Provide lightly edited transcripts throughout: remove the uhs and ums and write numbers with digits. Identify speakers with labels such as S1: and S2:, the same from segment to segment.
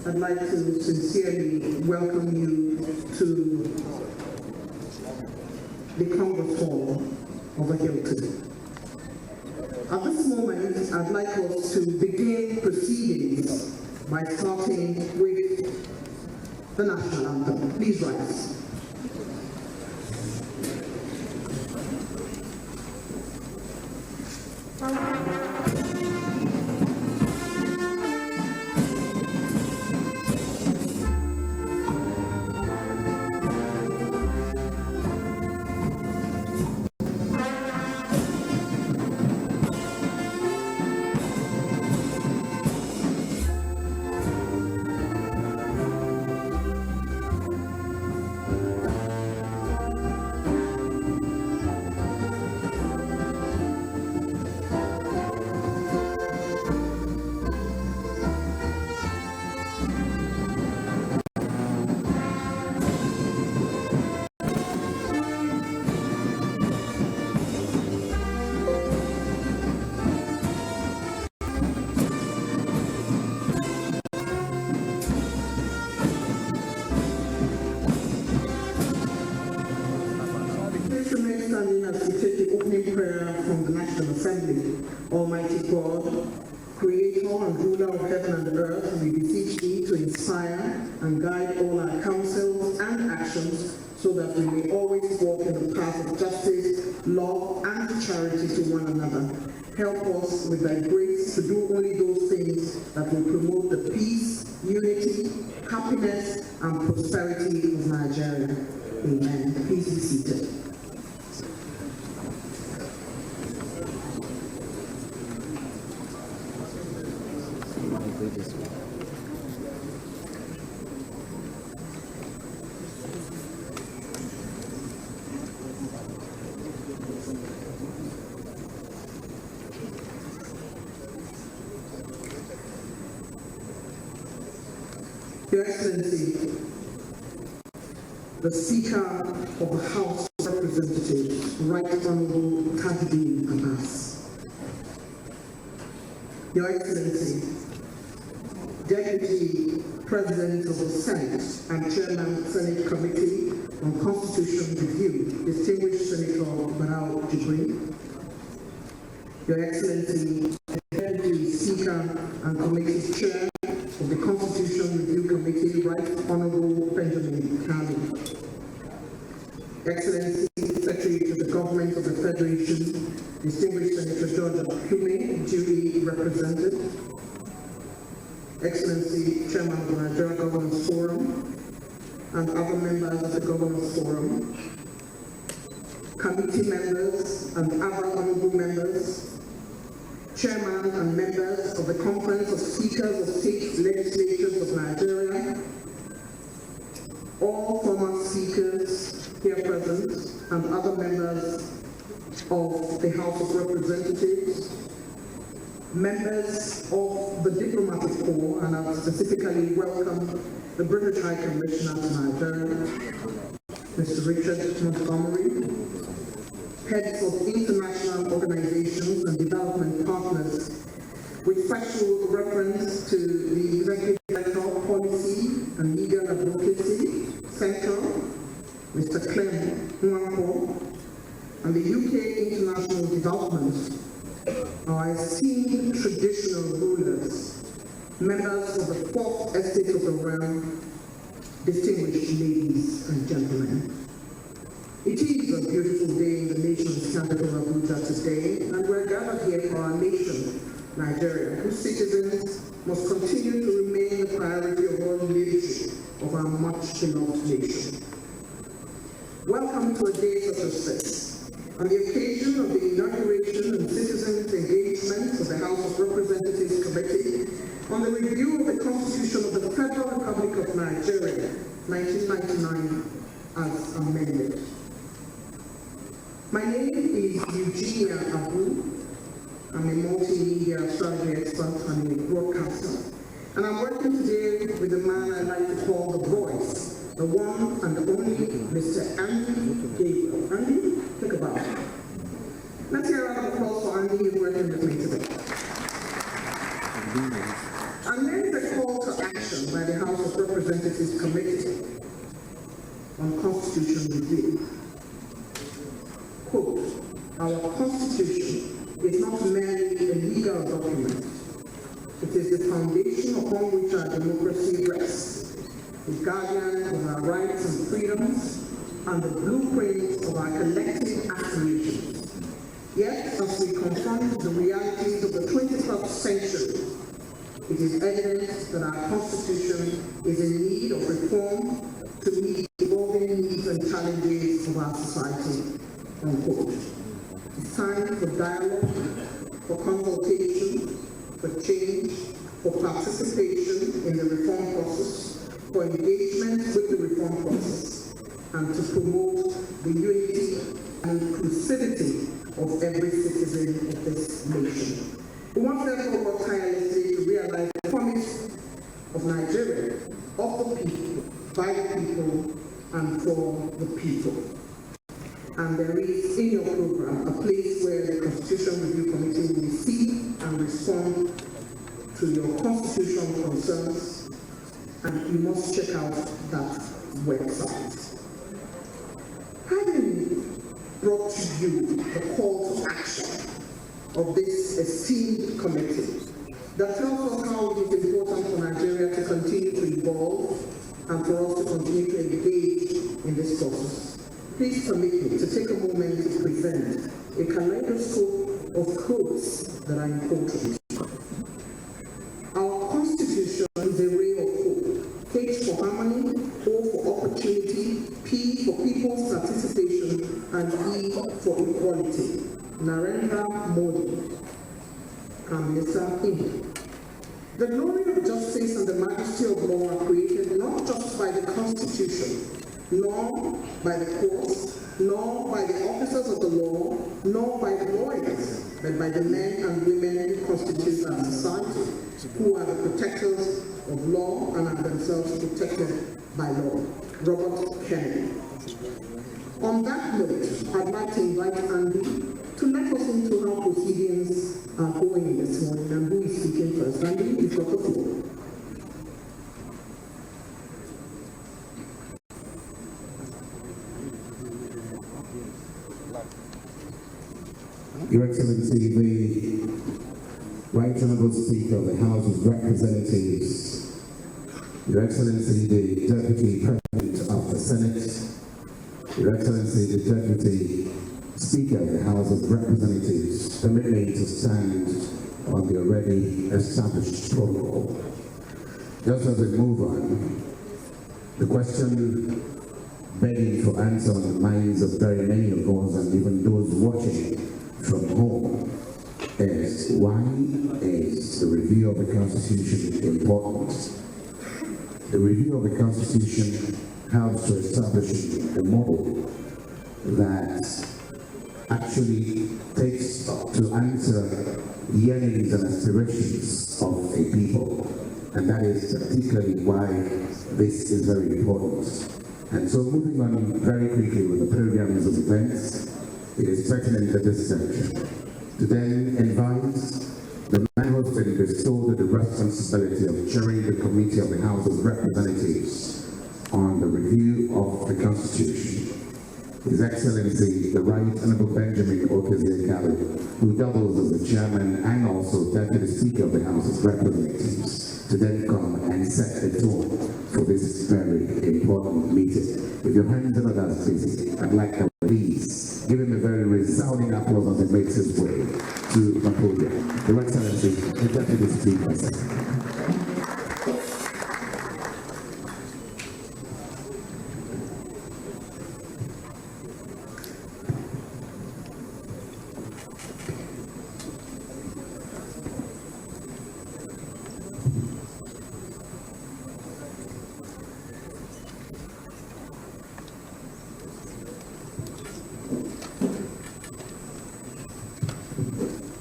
S1: I'd like to sincerely welcome you to the Congress Hall of the Hilton. At this moment, I'd like us to begin proceedings by starting with the national anthem. Please rise. Almighty God, Creator and Ruler of heaven and earth, we beseech Thee to inspire and guide all our counsels and actions so that we may always walk in the path of justice, love, and charity to one another. Help us with Thy grace to do only those things that will promote the peace, unity, happiness, and prosperity of Nigeria. Amen. Please be seated. Your Excellency, the Speaker of the House of Representatives, Right Honourable Tajudeen Abbas. Your Excellency, Deputy President of the Senate and Chairman Senate Committee on Constitution Review, Distinguished Senator Barau Jibrin. Your Excellency, Deputy Speaker and Committee Chair of the Constitution Review Committee, Right Honourable Benjamin Kali. Excellency, Secretary to the Government of the Federation, Distinguished Senator George Akume, duly represented. Excellency, Chairman of the Nigeria Governors Forum, and other members of the Governors Forum, committee members and other honourable members, Chairman and members of the Conference of Speakers of State Legislatures of Nigeria, all former speakers here present, and other members of the House of Representatives, members of the diplomatic corps, and I specifically welcome the British High Commissioner to Nigeria, Mr. Richard Montgomery, heads of international organizations and development partners, with special reference to the Executive Director of Policy and Legal Advocacy Center, Mr. Clem Nwanko, and the UK International Development, our esteemed traditional rulers, members of the Fourth Estate of the Realm, distinguished ladies and gentlemen. It is a beautiful day in the nation's capital, Abuja, today, and we're gathered here for our nation, Nigeria, whose citizens must continue to remain the priority of all leadership of our much-beloved nation. Welcome to a day such as this, on the occasion of the inauguration and citizens' engagement of the House of Representatives Committee on the review of the Constitution of the Federal Republic of Nigeria, 1999, as amended. My name is Eugenia Abu. I'm a multimedia strategy expert and a broadcaster. And I'm working today with a man I like to call the voice, the one and only Mr. Andy Gabriel. Andy, take a bow. Let's hear a round of applause for Andy who's working with me today. And then the call to action by the Excellency's Committee on Constitution Review. Quote, our Constitution is not merely a legal document. It is the foundation upon which our democracy rests, the guardian of our rights and freedoms, and the blueprint of our collective aspirations. Yet, as we confront the realities of the 21st century, it is evident that our Constitution is in need of reform to meet the evolving needs and challenges of our society. Unquote. It's time for dialogue, for consultation, for change, for participation in the reform process, for engagement with the reform process, and to promote the unity and inclusivity of every citizen of this nation. We want therefore work tirelessly to realize the promise of Nigeria, of the people, by the people, and for the people. And there is in your program a place where the Constitution Review Committee will receive and respond to your constitutional concerns, and you must check out that website. Having brought to you the call to action of this esteemed committee that tells us how it is important for Nigeria to continue to evolve and for us to continue to engage in this process, please permit me to take a moment to present a kaleidoscope of quotes that are important. Our Constitution is a ray of hope. H for harmony, O for opportunity, P for people's participation, and E for equality. Narendra Modi, Prime Minister India. The glory of justice and the majesty of law are created not just by the Constitution, nor by the courts, nor by the officers of the law, nor by the lawyers, but by the men and women who constitute our society, who are the protectors of law and are themselves protected by law. Robert Kennedy. On that note, I'd like to invite Andy to let us into how proceedings are going this morning, and who is speaking first. Andy, you've got the floor.
S2: Your Excellency, the Right Honourable Speaker of the House of Representatives, Your Excellency, the Deputy President of the Senate, Your Excellency, the Deputy Speaker of the House of Representatives, permit me to stand on the already established protocol. Just as we move on, the question begging for answer on the minds of very many of us and even those watching from home is, why is the review of the Constitution important? The review of the Constitution helps to establish a model that actually takes to answer yearnings and aspirations of a people, and that is particularly why this is very important. And so, moving on very quickly with the programs of events, it is pertinent at this juncture to then invite the man who has been bestowed with the responsibility of chairing the Committee of the House of Representatives on the review of the Constitution, His Excellency, the Right Honourable Benjamin Okezie-Kalu, who doubles as the Chairman and also Deputy Speaker of the House of Representatives, to then come and set the tone for this very important meeting. With your hands in others, please, I'd like to please give him a very resounding applause as he makes his way to the podium. Your Excellency, the Deputy Speaker.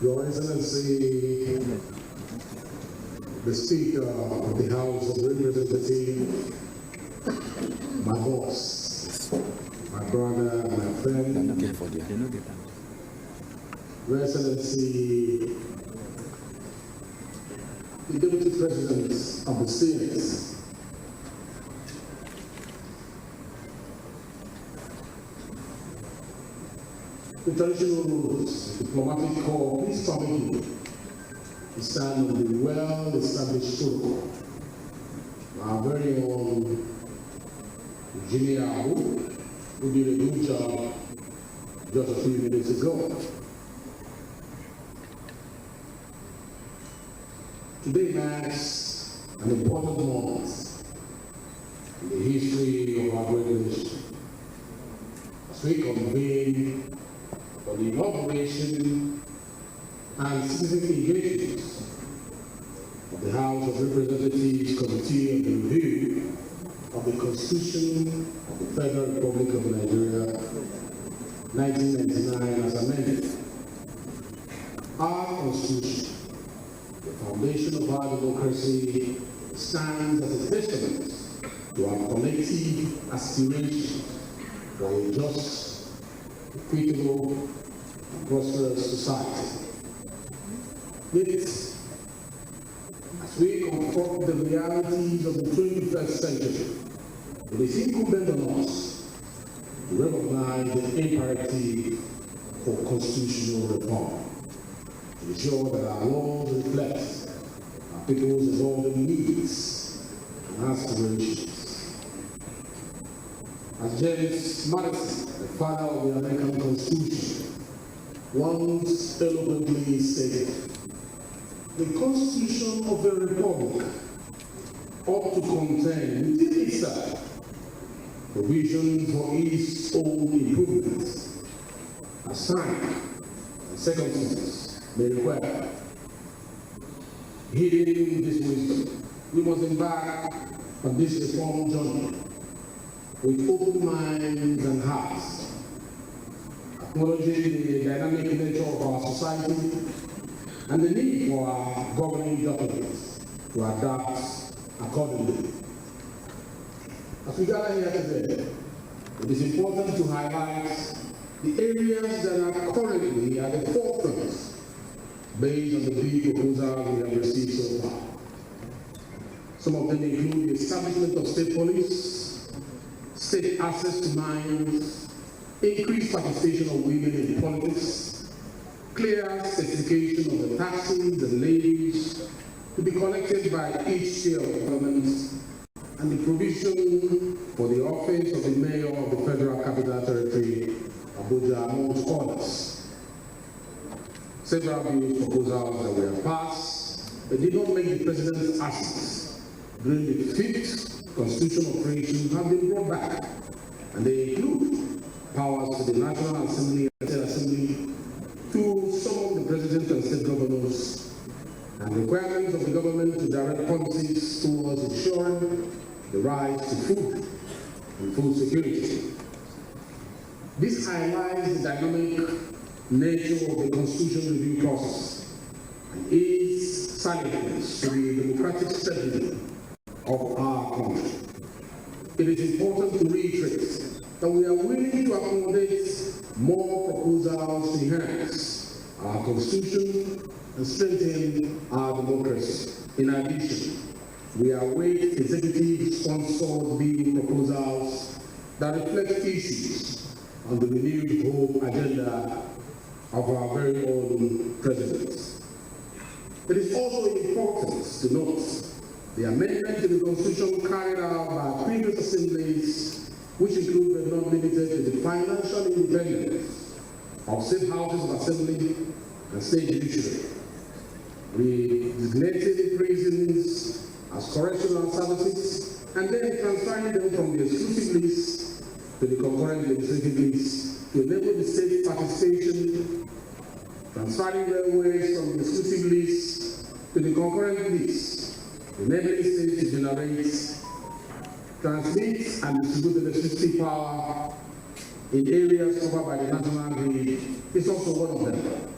S3: Your Excellency, the Speaker of the House of Representatives, my boss, my brother, my friend, Your Excellency, the Deputy President of the Senate, the traditional rulers, diplomatic corps, please permit me to stand on the well-established protocol. Our very own Jimmy Abu, who did a good job just a few minutes ago. Today marks an important moment in the history of our great nation. As we convene for the inauguration and citizen engagement of the House of Representatives Committee on the Review of the Constitution of the Federal Republic of Nigeria, 1999 as amended. Our Constitution, the foundation of our democracy, stands as a testament to our collective aspiration for a just, equitable, and prosperous society. Yet, as we confront the realities of the 21st century, it is incumbent on us to recognize the imperative for constitutional reform, to ensure that our laws reflect our people's evolving needs and aspirations. As James Madison, the father of the American Constitution, once eloquently stated, the Constitution of the Republic ought to contain within itself provisions for its own improvements, as time and circumstances may require. Heeding this wisdom, we must embark on this reform journey with open minds and hearts, acknowledging the dynamic nature of our society and the need for our governing documents to adapt accordingly. As we gather here today, it is important to highlight the areas that are currently at the forefront based on the big proposals we have received so far. Some of them include the establishment of state police, state access to mines, increased participation of women in politics, clear specification of the taxes and levies to be collected by each tier of government, and the provision for the office of the Mayor of the Federal Capital Territory, Abuja, amongst others. Several bills proposals that were passed, but did not make the President's absence during the 5th constitutional operation have been brought back, and they include powers to the National Assembly and State Assembly to summon the President and state governors, and requirements of the government to direct policies towards ensuring the right to food and food security. This highlights the dynamic nature of the constitutional review process and its significance to the democratic stability of our country. It is important to reiterate that we are willing to accommodate more proposals to enhance our constitution and strengthen our democracy. In addition, we await executive-sponsored bill proposals that reflect issues on the renewed hope agenda of our very own President. It is also important to note the amendment to the Constitution carried out by previous assemblies, which include but not limited to the financial independence of state houses of assembly and state judiciary, designating prisons as correctional services, and then transferring them from the exclusive list to the concurrent legislative list to enable the state's participation, transferring railways from the exclusive list to the concurrent list, enabling states to generate, transmit, and distribute electricity power in areas covered by the national grid is also one of them,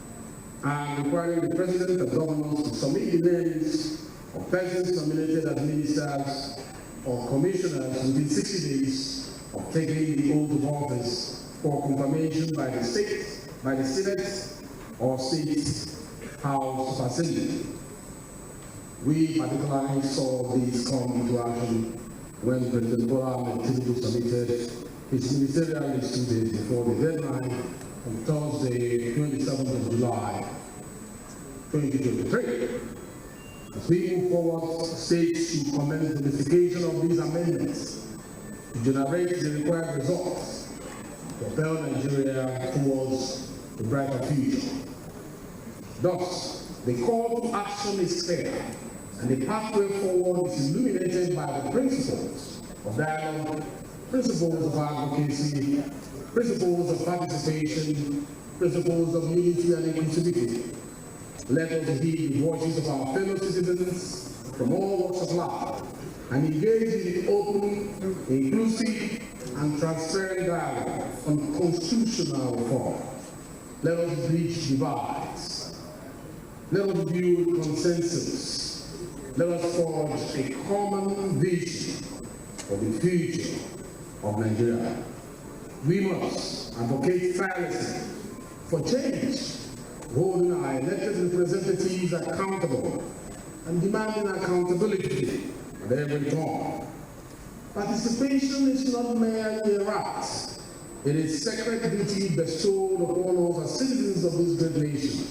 S3: and requiring the President and governors to submit the names of persons nominated as ministers or commissioners within 60 days of taking the oath of office for confirmation by the state, by the Senate or State House of Assembly. We particularly saw these come into action when President Bola Ahmed Tinubu submitted his ministerial list 2 days before the deadline on Thursday, 27th of July, 2023. As we move forward, states should commence the investigation of these amendments to generate the required results to propel Nigeria towards a brighter future. Thus, the call to action is clear, and the pathway forward is illuminated by the principles of dialogue, principles of advocacy, principles of participation, principles of unity and inclusivity. Let us heed the voices of our fellow citizens from all walks of life and engage in open, inclusive, and transparent dialogue on constitutional reform. Let us bridge divides. Let us build consensus. Let us forge a common vision for the future of Nigeria. We must advocate fairness for change, holding our elected representatives accountable and demanding accountability at every turn. Participation is not merely a right. It is sacred duty bestowed upon us as citizens of this great nation.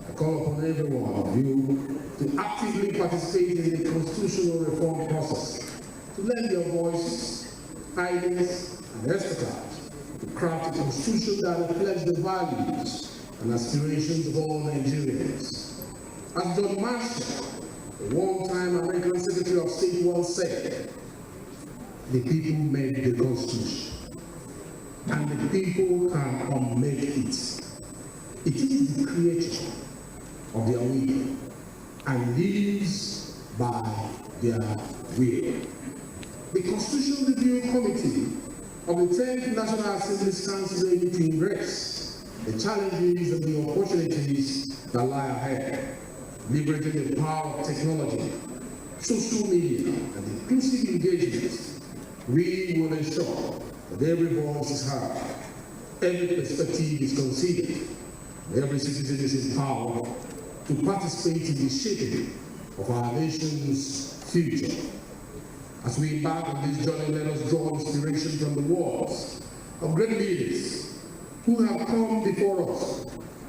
S3: I call upon every one of you to actively participate in the constitutional reform process, to lend your voice, ideas, and expertise to craft a constitution that reflects the values and aspirations of all Nigerians. As John Marshall, a one-time American Secretary of State, once said, the people made the Constitution, and the people can unmake it. It is the creator of their will and lives by their will. The Constitutional Review Committee of the 10th National Assembly stands ready to embrace the challenges and the opportunities that lie ahead, leveraging the power of technology, social media, and inclusive engagement. We will ensure that every voice is heard, every perspective is considered, and every citizen is empowered to participate in the shaping of our nation's future. As we embark on this journey, let us draw inspiration from the words of great leaders who have come before us.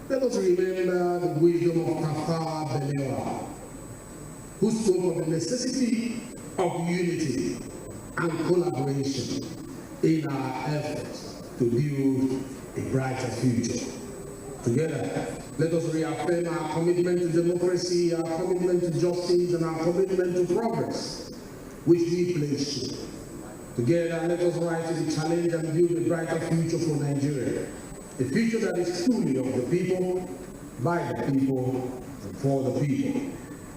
S3: Let us remember the wisdom of Tafawa Balewa, who spoke of the necessity of unity and collaboration in our efforts to build a brighter future. Together, let us reaffirm our commitment to democracy, our commitment to justice, and our commitment to progress, which we pledge to. Together, let us rise to the challenge and build a brighter future for Nigeria, a future that is truly of the people, by the people, and for the people.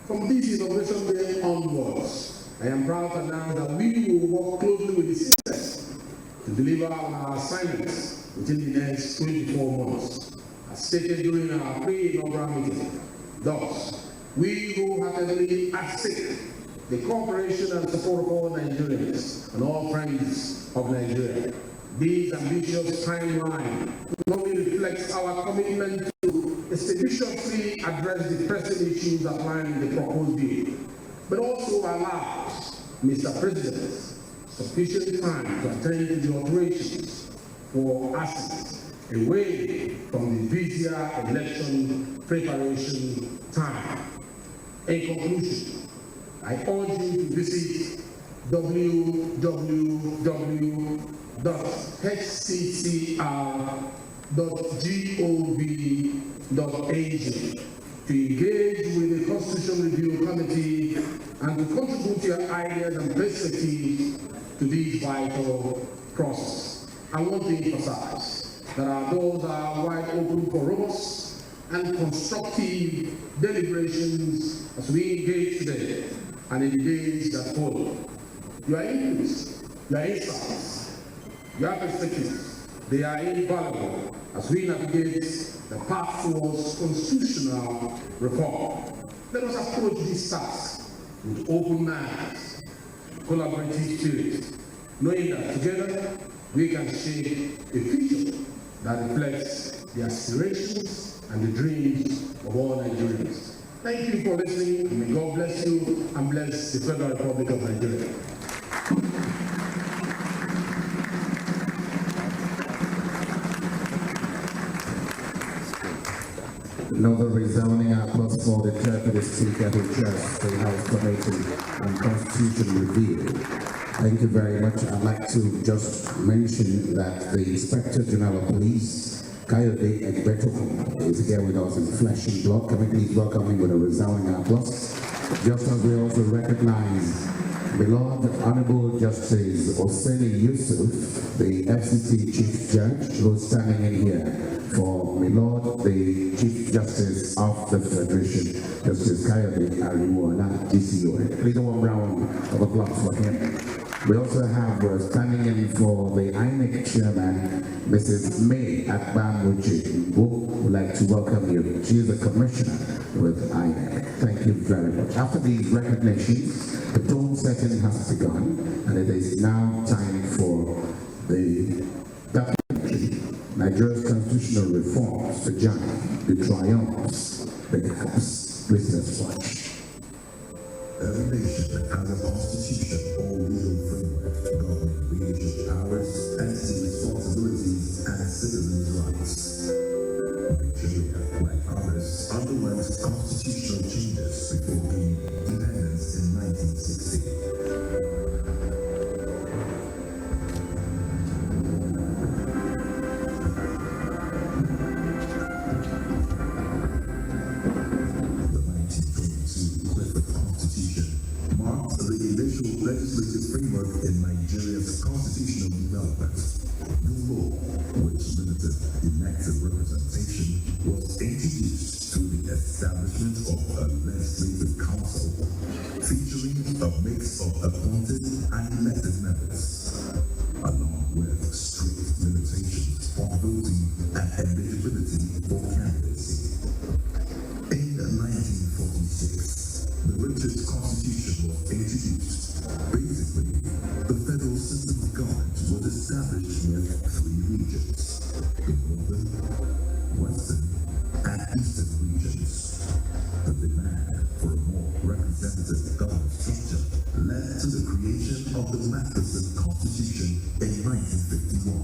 S3: From this Inauguration Day onwards, I am proud to announce that we will work closely with the system to deliver on our assignments within the next 24 months, as stated during our pre-inaugural meeting. Thus, we wholeheartedly accept the cooperation and support of all Nigerians and all friends of Nigeria. This ambitious timeline not only reflects our commitment to expeditiously address the pressing issues outlined in the proposed bill, but also allows Mr. President sufficient time to attend to the operations for assets away from the busier election preparation time. In conclusion, I urge you to visit www.hccr.gov.ag to engage with the Constitutional Review Committee and to contribute your ideas and perspectives to this vital process. I want to emphasize that our doors are wide open for robust and constructive deliberations as we engage today and in the days that follow. Your inputs, your insights, your perspectives, they are invaluable as we navigate the path towards constitutional reform. Let us approach this task with open minds, collaborative spirit, knowing that together we can shape a future that reflects the aspirations and the dreams of all Nigerians. Thank you for listening, and may God bless you and bless the Federal Republic of Nigeria.
S2: Another resounding applause for the Deputy Speaker who chairs the House Committee on Constitution Review. Thank you very much. I'd like to just mention that the Inspector General of Police, Kayode Egbeto, is here with us in flesh and blood. Can we please welcome him with a resounding applause? Just as we also recognize beloved Honorable Justice Oseni Yusuf, the FCT Chief Judge, who's standing in here for my Lord, the Chief Justice of the Federation, Justice Kayode Ariwola, GCOA. Please a warm round of applause for him. We also have standing in for the INEC Chairman, Mrs. May Akbamuchi, who would like to welcome you. She is a commissioner with INEC. Thank you very much. After these recognitions, the tone setting has begun, and it is now time for the documentary, Nigeria's constitutional reforms to join the triumphs, the gaps. Please let's watch.
S4: Every nation has a constitution or legal framework governing leadership powers, entity responsibilities, and citizens' rights. Nigeria, like others, underwent constitutional changes before gaining independence in 1960. Legislative framework in Nigeria's constitutional development. The law, which limited elected representation, was introduced through the establishment of a legislative council, featuring a mix of appointed and elected members, along with strict limitations on voting and eligibility for candidacy. In 1946, the Richards Constitution was introduced. Basically, the federal system of government was established with three regions: the northern, western, and eastern regions. The demand for a more representative government structure led to the creation of the Masterson Constitution in 1951,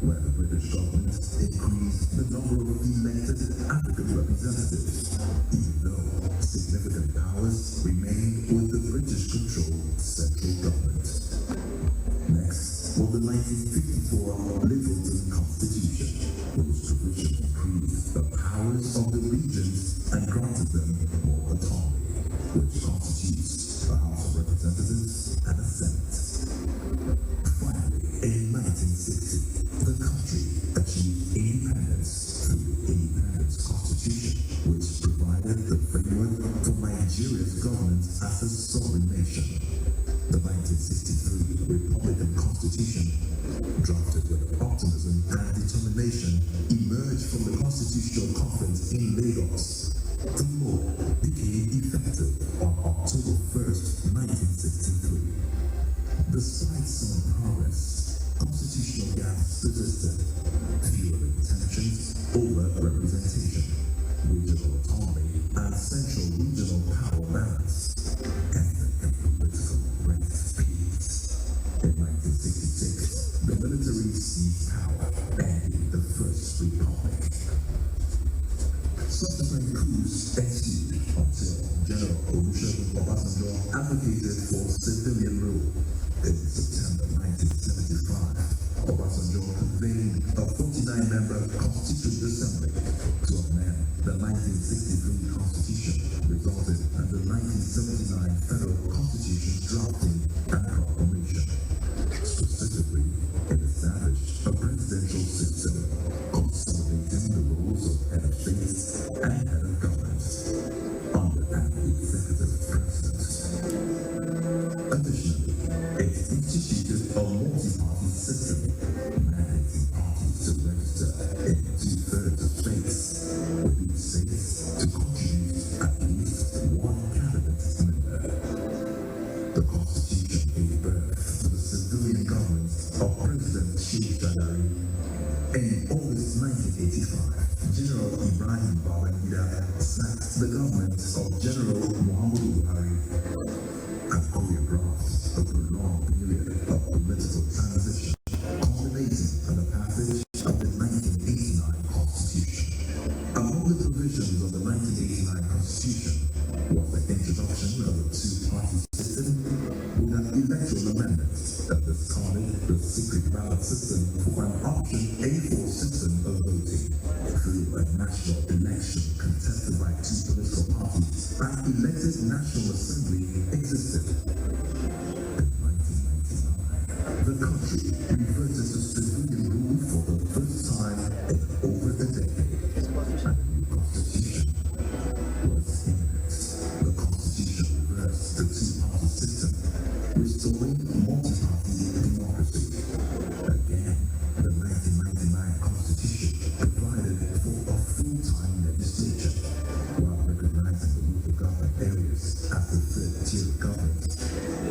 S4: where the British government increased the number of elected African representatives, even though significant powers remained with the British-controlled central government. Next was the 1954 Littleton Constitution, whose provision increased the powers of the regions and granted them more autonomy, which constitutes a House of Representatives and a Senate. Finally, in 1960, the country achieved independence through the Independence Constitution, which provided the framework for Nigeria's government as a sovereign nation. The 1963 Republican Constitution, drafted with optimism and determination, emerged from the Constitutional Conference in Lagos. The law became effective on October 1st, 1963. Despite some progress, constitutional gaps persisted: fewer intentions, over-representation, regional autonomy, and central regional power balance, ethnic and political rent peaks. In 1966, the military seized power, ending the First Republic. Subsequent coups ensued until General Olusegun Obasanjo advocated for civilian rule. In September 1975, Obasanjo convened a 49-member Constituent Assembly to amend the 1963 Constitution, resulting in the 1979 Federal Constitution drafting and proclamation. Specifically, it established a presidential system, consolidating the roles of head of state and head of government under an executive president. Additionally, it instituted a multi-party system, mandating parties to register in 2/3 of states, with each state to contribute at least one cabinet member. The Constitution gave birth to the civilian government of President Sheikh Shagari. In August 1985, General Ibrahim Babangida sacked the government of General Muhammadu Buhari and choreographed a prolonged period of political transition, culminating in the passage of the 1989 Constitution. Among the electoral amendments that discarded the secret ballot system for an option A4 system of voting. Through a national election contested by two political parties, an elected National Assembly existed. In 1999, the country reverted to civilian rule for the first time in over a decade, and a new constitution was imminent. The constitution reversed the two-party system, restoring multi-party democracy. Again, the 1999 constitution provided for a full-time legislature, while recognizing the local government areas as the third-tier government.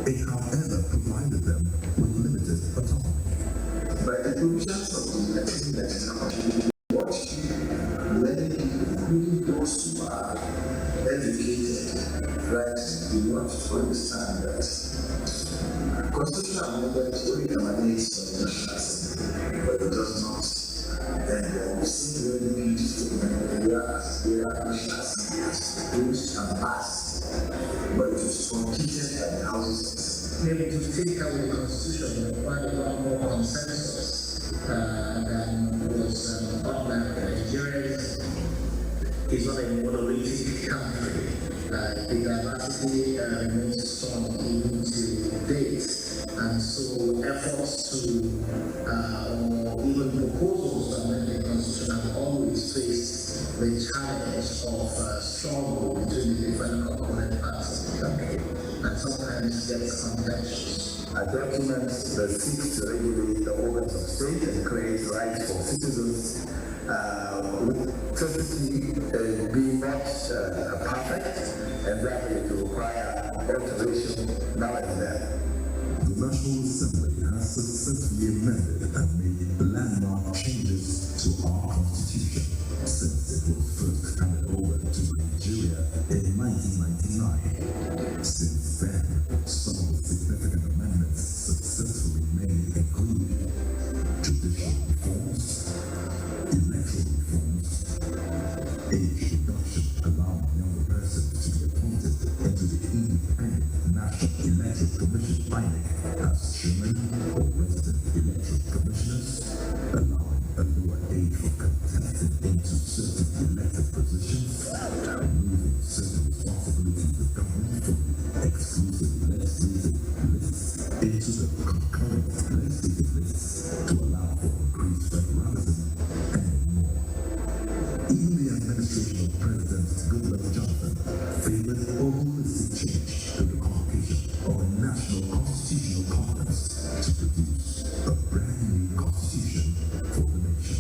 S4: It, however, provided them with limited autonomy.
S5: By the provisions of the 1999 constitution, what many people, including those who are educated, right, do not understand that constitutional amendment only emanates from the National Assembly, but it does not. And we've seen very beautiful where National Assembly has proposed and passed, but it was truncated by the houses of Assembly.
S6: Maybe to take away the constitution required a lot more consensus than was done by Nigeria. Is not a monolithic country. The diversity remains strong even to date, and so efforts to or even proposals to amend the constitution have always faced the challenge of struggle between the different component parts of the country, and sometimes gets contentious.
S5: A document that seeks to regulate the organs of state and create rights for citizens typically being not perfect, and that it will require alteration now and then.
S4: The National Assembly has successfully amended and made landmark changes to our Constitution since it was first handed over to Nigeria in 1999. Since then, some of the significant amendments successfully made include judicial reforms, electoral reforms, age reduction allowing younger persons to be appointed into the Independent National Electoral Commission (INEC) as chairman or resident electoral commissioners, allowing a lower age for contesting into certain elected positions, moving certain responsibilities of government from the exclusive legislative lists into the concurrent legislative lists to allow for increased federalism and more. Even the administration of President Goodluck Jonathan favored a holistic change to the convocation of a national constitutional conference to produce a brand new constitution for the nation.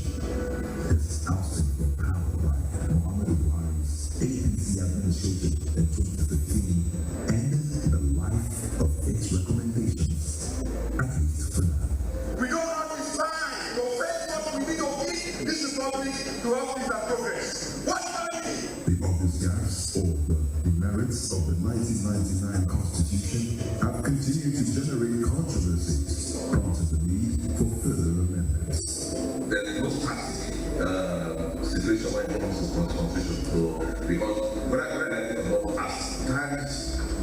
S4: His ousting from power by Muhammadu Buhari's APC administration in 2015 ended the life of its recommendations, at least for now.
S7: We don't have this time. Your first what we need to keep this republic to help peace and progress. What time?
S4: The obvious gaps or the demerits of the 1999 Constitution have continued to generate controversies, prompting the need for further amendments.
S8: There is no static situation when it comes to constitution. So, because when I think about as times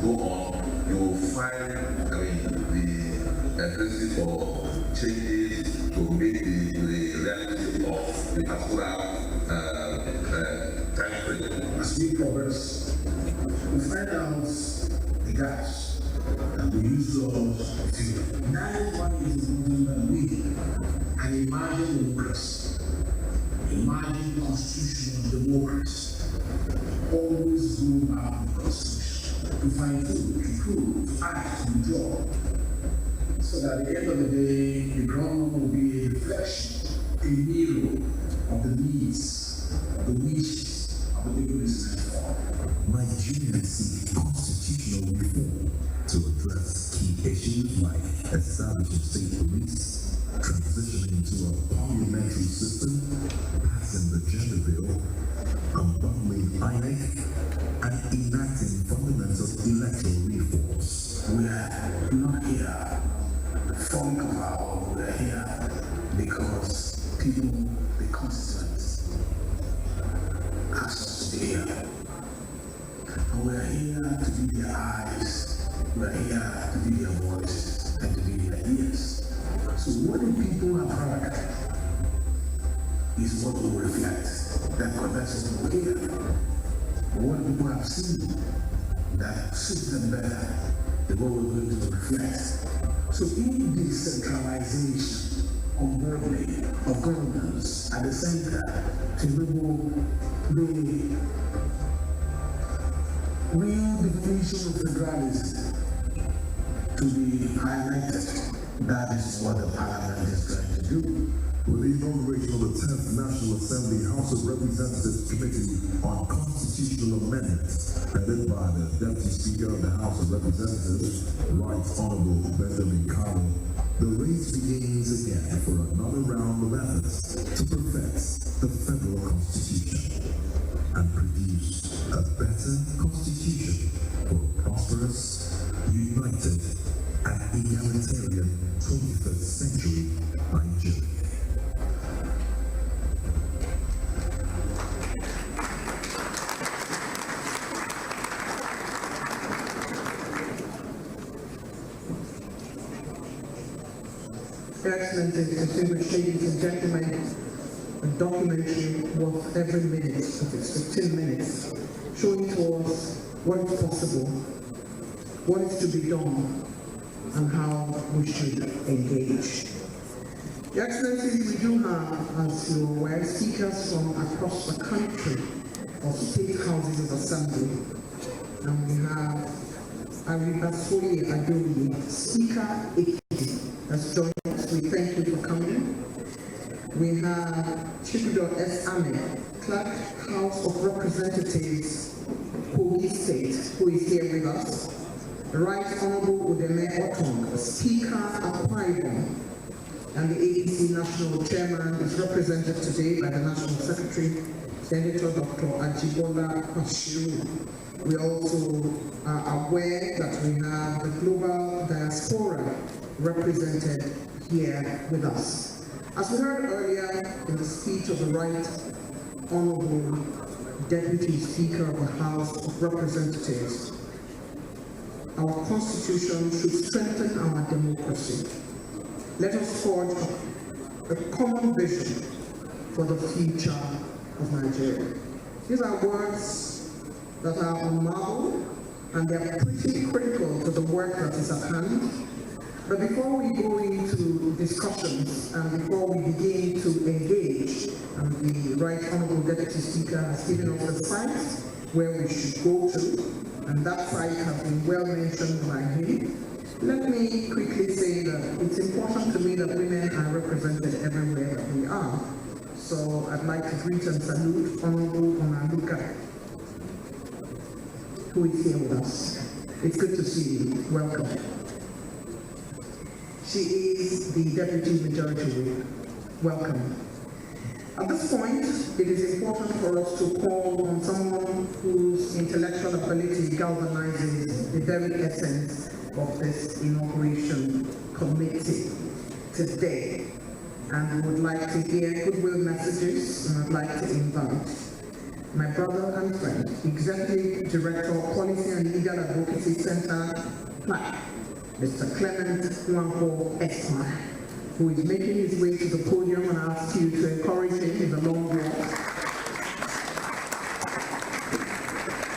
S8: go on, you will find, the ability for changes to make the reality of the particular time frame.
S3: As we progress, we find out the gaps and we use those to. That is what is important that we and imagine democracy, imagine constitutional democracy, always go back to the constitution to find food, to prove, to act, to draw. So that at the end of the day, the ground will be a reflection, a mirror of the needs, of the wishes of the people is meant for.
S4: Nigerians seek constitutional reform to address key issues like establishing state police, transitioning to a parliamentary system, passing the gender bill, unbundling INEC, and enacting fundamental electoral reforms.
S3: We are not here to form about, we are here because people, the constituents, ask us to be here. And we are here to be their eyes, we are here to be their voices. and to be their ears. So what the people have heard is what will reflect. That's what we hear. But what people have seen that suits them better than what we're going to reflect. So in decentralization of government, of governance at the center, to enable the real definition of federalism to be highlighted. That is what the parliament is trying to do.
S4: With the inauguration of the 10th National Assembly House of Representatives Committee on Constitutional Amendments, headed by the Deputy Speaker of the House of Representatives, Right Honorable Benjamin Carlo, the race begins again for another round of efforts to perfect the federal constitution and produce a better constitution for prosperous, united, and egalitarian 21st century Nigeria.
S1: Excellencies, distinguished ladies and gentlemen, a documentary worth every minute of its 15 minutes, showing to us what is possible, what is to be done, and how we should engage. Your Excellencies, we do have, as you're aware, speakers from across the country of state houses of assembly, and we have Aribasoye Adoyi, Speaker Ekiti, has joined us. We thank you for coming. We have Chibudo S. Ahmed, Clerk, House of Representatives, Kogi State, who is here with us. Right Honorable Udeme Otong, Speaker Akwa Ibom, and the APC National Chairman is represented today by the National Secretary, Senator Dr. Ajibola Bashiru. We also are aware that we have the global diaspora represented here with us. As we heard earlier in the speech of the Right Honorable Deputy Speaker of the House of Representatives, our Constitution should strengthen our democracy. Let us forge a common vision for the future of Nigeria. These are words that are on marble, and they are pretty critical to the work that is at hand. But before we go into discussions and before we begin to engage, and the Right Honorable Deputy Speaker has given us the site where we should go to, and that site has been well mentioned by him. Let me quickly say that it's important to me that women are represented everywhere that we are. So I'd like to greet and salute Honorable Onaluka, who is here with us. It's good to see you. Welcome. She is the Deputy Majority Whip. Welcome. At this point, it is important for us to call on someone whose intellectual ability galvanizes the very essence of this inauguration committee today. And we would like to hear goodwill messages, and I'd like to invite my brother and friend, Executive Director of Policy and Legal Advocacy Center, PLAC, Mr. Clement Nwanko Esquire, who is making his way to the podium, and I ask you to encourage him in the long walk.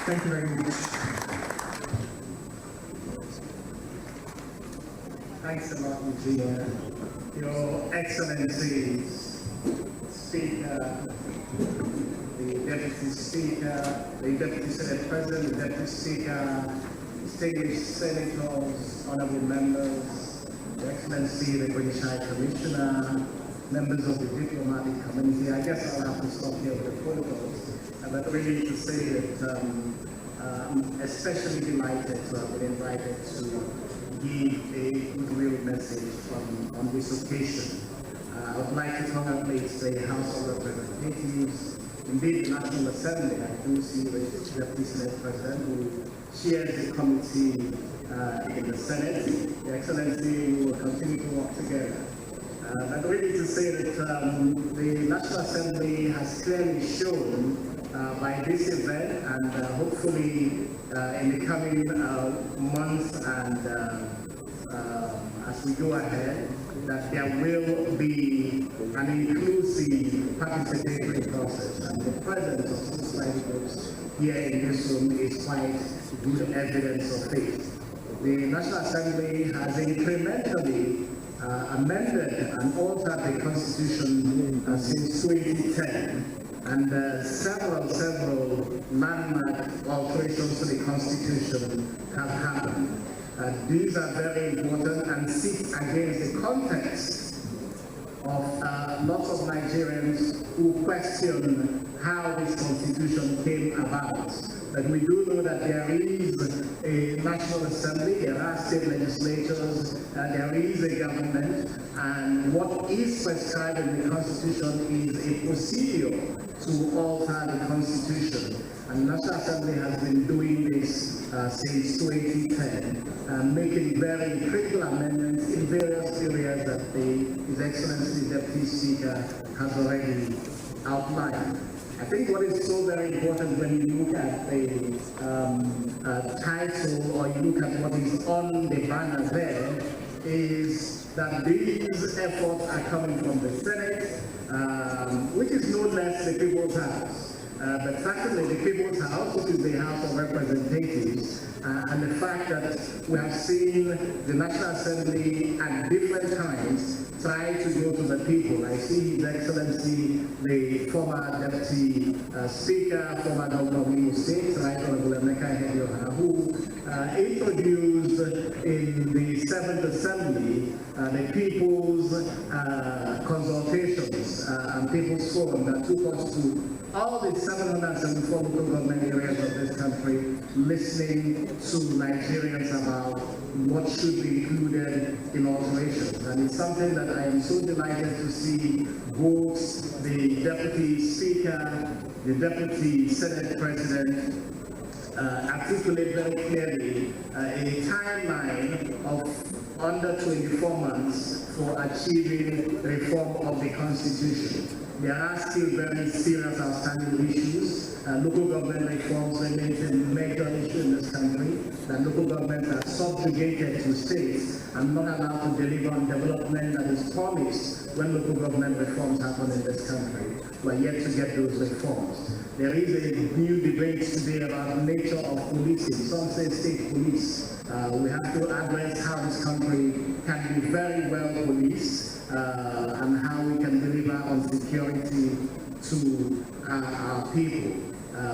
S1: Thank you very much.
S6: Thanks a lot, Regina. Your Excellencies, Speaker, the Deputy Speaker, the Deputy Senate President, the Deputy Speaker, distinguished Senators, Honorable Members, Your Excellency, the British High Commissioner, members of the diplomatic community. I guess I'll have to stop here with the protocols, but really to say that I'm especially delighted to have been invited to give a goodwill message on this occasion. I would like to congratulate the House of Representatives, indeed the National Assembly. I do see the Deputy Senate President who chairs the committee in the Senate. Your Excellency, we will continue to work together. But really to say that the National Assembly has clearly shown by this event and hopefully in the coming months and as we go ahead, that there will be an inclusive participatory process, and the presence of society groups here in this room is quite good evidence of it. The National Assembly has incrementally amended and altered the Constitution since 2010, and several landmark alterations to the Constitution have happened. These are very important and sit against the context of lots of Nigerians who question how this Constitution came about. But we do know that there is a National Assembly, there are state legislatures, there is a government, and what is prescribed in the Constitution is a procedure to alter the Constitution. And the National Assembly has been doing this since 2010, making very critical amendments in various areas that His Excellency the Deputy Speaker has already outlined. I think what is so very important when you look at the title or you look at what is on the banner there is that these efforts are coming from the Senate, which is no less the People's House. But certainly the People's House, which is the House of Representatives, and the fact that we have seen the National Assembly at different times try to go to the people. I see His Excellency, the former Deputy Speaker, former Governor of Imo State, Right Honorable Emeka Ihedioha, who introduced in the 7th Assembly the People's Consultations and People's Forum that took us to all the 774 local government areas of this country, listening to Nigerians about what should be included in alterations. And it's something that I am so delighted to see both the Deputy Speaker, the Deputy Senate President articulate very clearly a timeline of under 24 months for achieving reform of the Constitution. There are still very serious outstanding issues. Local government reforms remain a major issue in this country. That local governments are subjugated to states and not allowed to deliver on development that is promised when local government reforms happen in this country. We are yet to get those reforms. There is a new debate today about the nature of policing. Some say state police. We have to address how this country can be very well policed and how we can deliver on security to our people.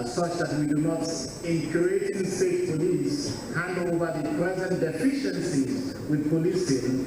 S6: Such that we do not, in creating state police, hand over the present deficiencies with policing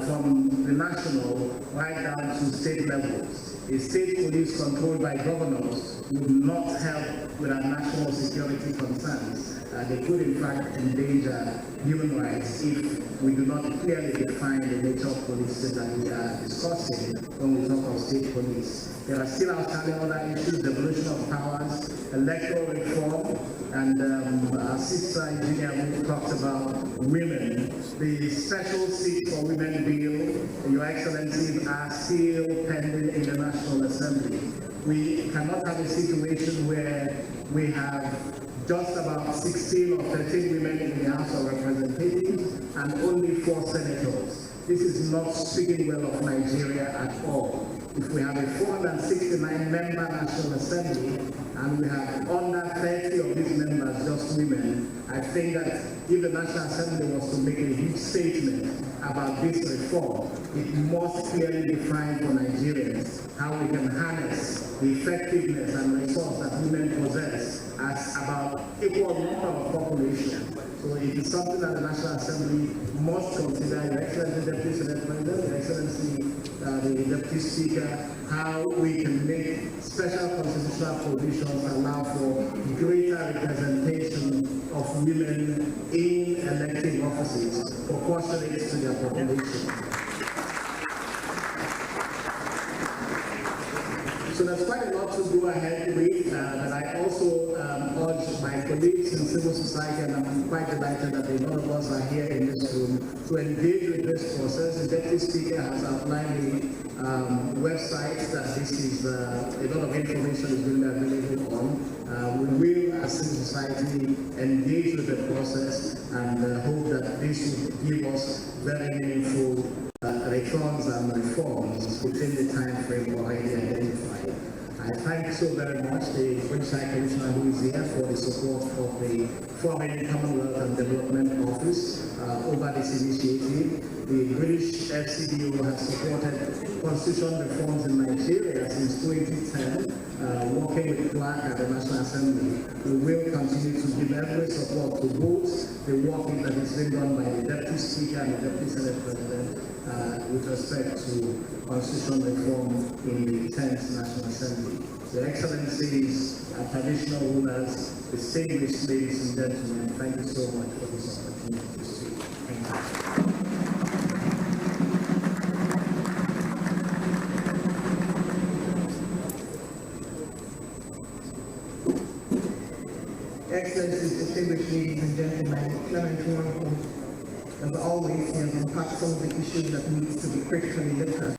S6: from the national right down to state levels. A state police controlled by governors would not help with our national security concerns. They could in fact endanger human rights if we do not clearly define the nature of policing that we are discussing when we talk of state police. There are still outstanding other issues, devolution of powers, electoral reform, and our sister engineer who talked about women. The special seat for women bill, Your Excellencies, are still pending in the National Assembly. We cannot have a situation where we have just about 16 or 13 women in the House of Representatives and only 4 senators. This is not speaking well of Nigeria at all. If we have a 469-member National Assembly and we have under 30 of these members just women, I think that if the National Assembly was to make a huge statement about this reform, it must clearly define for Nigerians how we can harness the effectiveness and resource that women possess as about equal number of population. So it is something that the National Assembly must consider. Your Excellency Deputy Senate President, Your Excellency the Deputy Speaker, how we can make special constitutional provisions allow for greater representation of women in elective offices proportionate to their population. So there's quite a lot to go ahead with. but I also urge my colleagues in civil society, and I'm quite delighted that a lot of us are here in this room to engage with this process. The Deputy Speaker has outlined the website that this is, a lot of information is going to be available on. We will, as civil society, engage with the process and hope that this will give us very meaningful returns and reforms within the time frame already identified. I thank so very much the British High Commissioner who is here for the support of the Foreign, Commonwealth and Development Office over this initiative. The British FCDO has supported constitutional reforms in Nigeria since 2010, working with Clark at the National Assembly. We will continue to give every support to both the work that is being done by the Deputy Speaker and the Deputy Senate President with respect to constitutional reform in the 10th National Assembly. Your Excellencies, traditional rulers, distinguished ladies and gentlemen, thank you so much for this opportunity to speak. Thank you.
S1: Excellencies, distinguished ladies and gentlemen, Clement Nwako, as always, has unpacked some of the issues that needs to be critically looked at